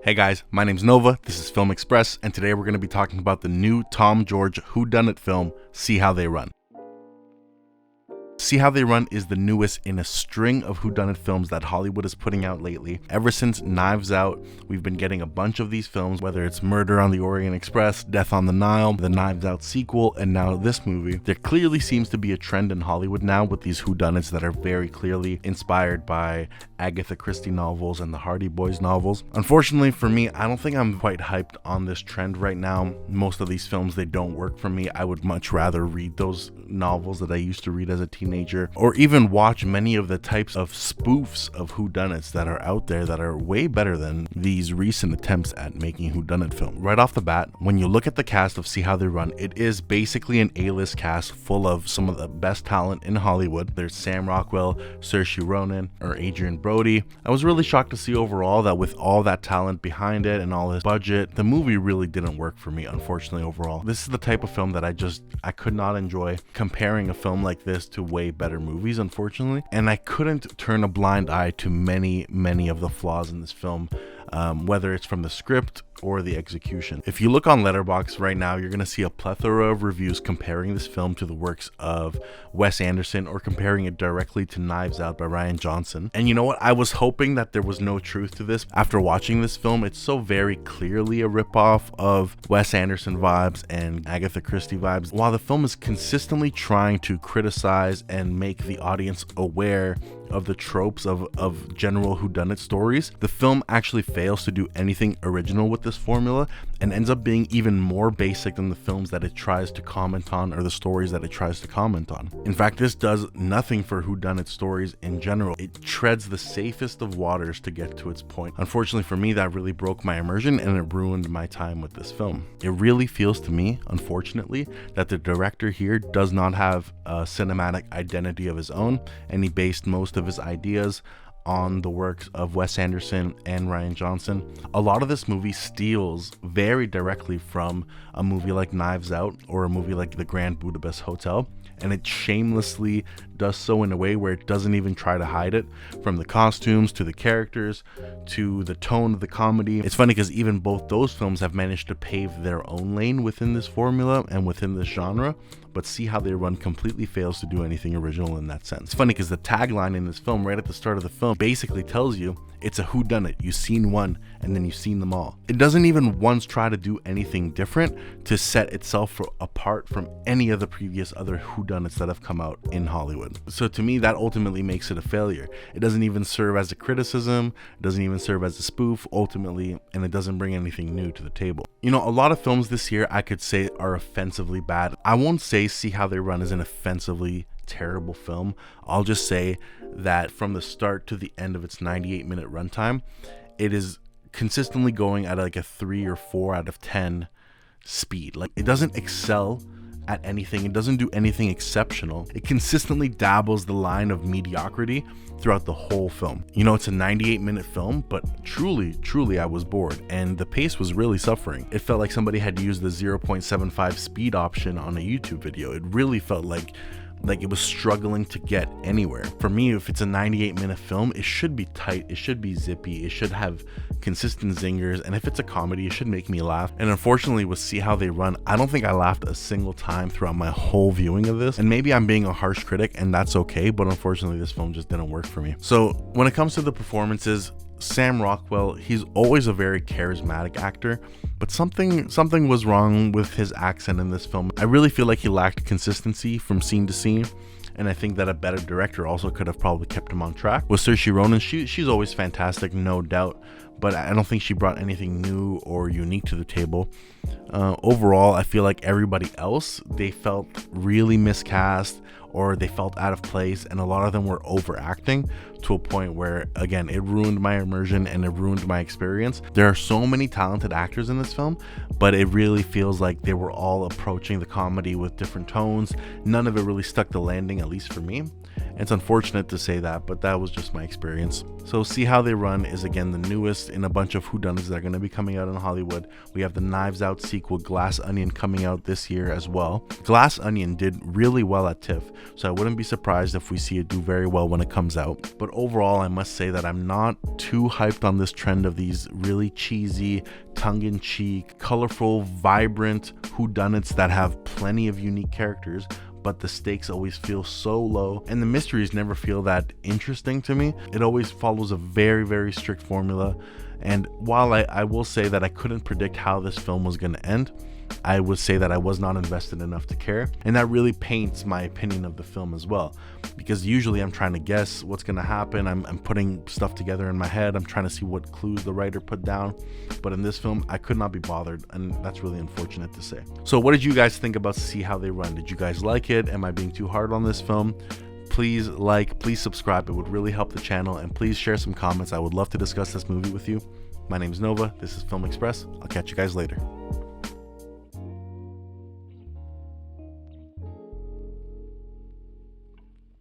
Hey guys, my name's Nova, this is Film Express, and today we're going to be talking about the new Tom George Whodunnit film, See How They Run. See How They Run is the newest in a string of whodunit films that Hollywood is putting out lately. Ever since Knives Out, we've been getting a bunch of these films, whether it's Murder on the Orient Express, Death on the Nile, the Knives Out sequel, and now this movie. There clearly seems to be a trend in Hollywood now with these whodunits that are very clearly inspired by Agatha Christie novels and the Hardy Boys novels. Unfortunately for me, I don't think I'm quite hyped on this trend right now. Most of these films, they don't work for me. I would much rather read those novels that I used to read as a teenager, or even watch many of the types of spoofs of whodunits that are out there that are way better than these recent attempts at making whodunit film. Right off the bat, when you look at the cast of See How They Run, it is basically an A-list cast full of some of the best talent in Hollywood. There's Sam Rockwell, Saoirse Ronan, or Adrian Brody. I was really shocked to see overall that with all that talent behind it and all this budget, the movie really didn't work for me, unfortunately. Overall, this is the type of film that I could not enjoy comparing a film like this to way better movies, unfortunately, and I couldn't turn a blind eye to many of the flaws in this film, whether it's from the script or the execution. If you look on Letterboxd right now, you're going to see a plethora of reviews comparing this film to the works of Wes Anderson or comparing it directly to Knives Out by Rian Johnson. And you know what? I was hoping that there was no truth to this. After watching this film, it's so very clearly a ripoff of Wes Anderson vibes and Agatha Christie vibes. While the film is consistently trying to criticize and make the audience aware of the tropes of general whodunit stories, the film actually fails to do anything original with this formula and ends up being even more basic than the films that it tries to comment on or the stories that it tries to comment on. In fact, this does nothing for whodunit stories in general. It treads the safest of waters to get to its point. Unfortunately for me, that really broke my immersion and it ruined my time with this film. It really feels to me, unfortunately, that the director here does not have a cinematic identity of his own, and he based most of his ideas on the works of Wes Anderson and Rian Johnson. A lot of this movie steals very directly from a movie like Knives Out or a movie like The Grand Budapest Hotel, and it shamelessly does so in a way where it doesn't even try to hide it, from the costumes to the characters to the tone of the comedy. It's funny because even both those films have managed to pave their own lane within this formula and within this genre, but See How They Run completely fails to do anything original in that sense. It's funny because the tagline in this film right at the start of the film basically tells you it's a whodunit. You've seen one and then you've seen them all. It doesn't even once try to do anything different to set itself apart from any of the previous other whodunits that have come out in Hollywood. So to me, that ultimately makes it a failure. It doesn't even serve as a criticism, it doesn't even serve as a spoof ultimately, and it doesn't bring anything new to the table. You know, a lot of films this year I could say are offensively bad. I won't say See How They Run is an offensively terrible film. I'll just say that from the start to the end of its 98-minute runtime, it is consistently going at like a 3 or 4 out of 10 speed. Like, it doesn't excel at anything. It doesn't do anything exceptional. It consistently dabbles the line of mediocrity throughout the whole film. You know, it's a 98-minute film, but truly I was bored, and the pace was really suffering. It felt like somebody had used the 0.75 speed option on a YouTube video. It really felt like it was struggling to get anywhere. For me, if it's a 98-minute film, it should be tight, it should be zippy, it should have consistent zingers, and if it's a comedy, it should make me laugh. And unfortunately with See How They Run, I don't think I laughed a single time throughout my whole viewing of this. And maybe I'm being a harsh critic, and that's okay, but unfortunately this film just didn't work for me. So when it comes to the performances, Sam Rockwell, he's always a very charismatic actor, but something was wrong with his accent in this film. I really feel like he lacked consistency from scene to scene, and I think that a better director also could have probably kept him on track. With Saoirse Ronan, she's always fantastic, no doubt, but I don't think she brought anything new or unique to the table. Overall, I feel like everybody else, they felt really miscast or they felt out of place, and a lot of them were overacting to a point where, again, it ruined my immersion and it ruined my experience. There are so many talented actors in this film, but it really feels like they were all approaching the comedy with different tones. None of it really stuck the landing, at least for me. It's unfortunate to say that, but that was just my experience. So See How They Run is again the newest in a bunch of whodunits that are going to be coming out in Hollywood. We have the Knives Out sequel Glass Onion coming out this year as well. Glass Onion did really well at TIFF, so I wouldn't be surprised if we see it do very well when it comes out. But overall, I must say that I'm not too hyped on this trend of these really cheesy, tongue-in-cheek, colorful, vibrant whodunits that have plenty of unique characters, but the stakes always feel so low and the mysteries never feel that interesting to me. It always follows a very, very strict formula. And while I will say that I couldn't predict how this film was going to end, I would say that I was not invested enough to care. And that really paints my opinion of the film as well, because usually I'm trying to guess what's going to happen. I'm putting stuff together in my head. I'm trying to see what clues the writer put down. But in this film, I could not be bothered, and that's really unfortunate to say. So what did you guys think about See How They Run? Did you guys like it? Am I being too hard on this film? Please like, please subscribe. It would really help the channel, and please share some comments. I would love to discuss this movie with you. My name is Nova. This is Film Express. I'll catch you guys later.